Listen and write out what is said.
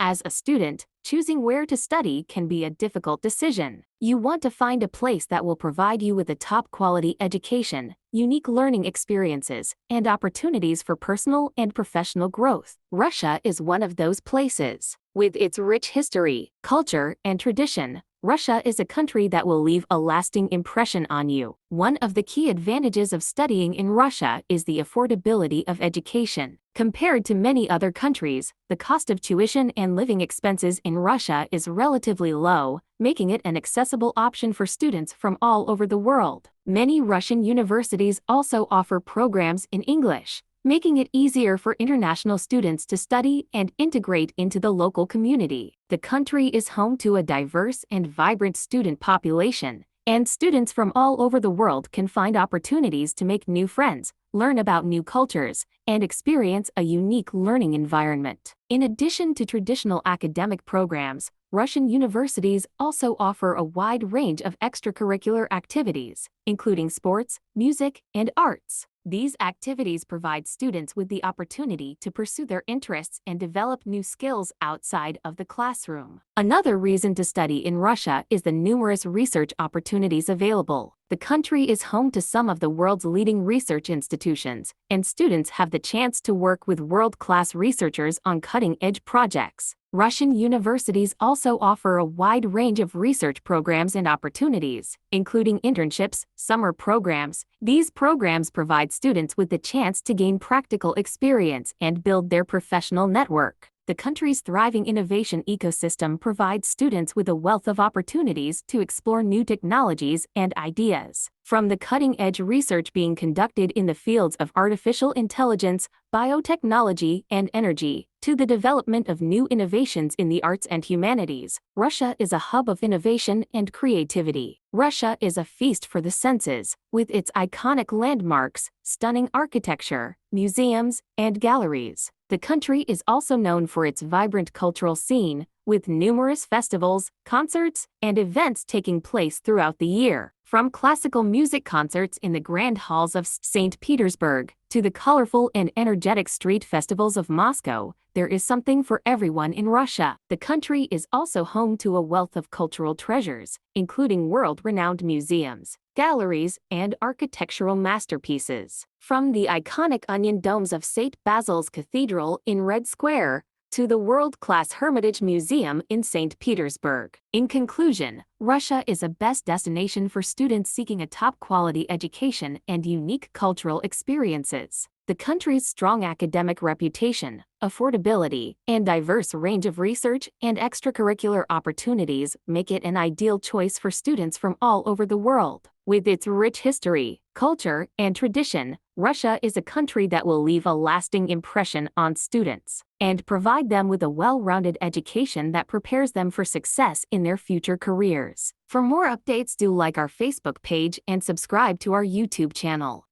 As a student, choosing where to study can be a difficult decision. You want to find a place that will provide you with a top-quality education, unique learning experiences, and opportunities for personal and professional growth. Russia is one of those places. With its rich history, culture, and tradition, Russia is a country that will leave a lasting impression on you. One of the key advantages of studying in Russia is the affordability of education. Compared to many other countries, the cost of tuition and living expenses in Russia is relatively low, making it an accessible option for students from all over the world. Many Russian universities also offer programs in English, making it easier for international students to study and integrate into the local community. The country is home to a diverse and vibrant student population, and students from all over the world can find opportunities to make new friends, learn about new cultures, and experience a unique learning environment. In addition to traditional academic programs, Russian universities also offer a wide range of extracurricular activities, including sports, music, and arts. These activities provide students with the opportunity to pursue their interests and develop new skills outside of the classroom. Another reason to study in Russia is the numerous research opportunities available. The country is home to some of the world's leading research institutions, and students have the chance to work with world-class researchers on cutting-edge projects. Russian universities also offer a wide range of research programs and opportunities, including internships, summer programs. These programs provide students with the chance to gain practical experience and build their professional network. The country's thriving innovation ecosystem provides students with a wealth of opportunities to explore new technologies and ideas. From the cutting-edge research being conducted in the fields of artificial intelligence, biotechnology, and energy, to the development of new innovations in the arts and humanities, Russia is a hub of innovation and creativity. Russia is a feast for the senses, with its iconic landmarks, stunning architecture, museums, and galleries. The country is also known for its vibrant cultural scene, with numerous festivals, concerts, and events taking place throughout the year. From classical music concerts in the grand halls of St. Petersburg to the colorful and energetic street festivals of Moscow, there is something for everyone in Russia. The country is also home to a wealth of cultural treasures, including world-renowned museums, galleries, and architectural masterpieces. From the iconic onion domes of St. Basil's Cathedral in Red Square to the world-class Hermitage Museum in St. Petersburg. In conclusion, Russia is a best destination for students seeking a top-quality education and unique cultural experiences. The country's strong academic reputation, affordability, and diverse range of research and extracurricular opportunities make it an ideal choice for students from all over the world. With its rich history, culture, and tradition, Russia is a country that will leave a lasting impression on students and provide them with a well-rounded education that prepares them for success in their future careers. For more updates, do like our Facebook page and subscribe to our YouTube channel.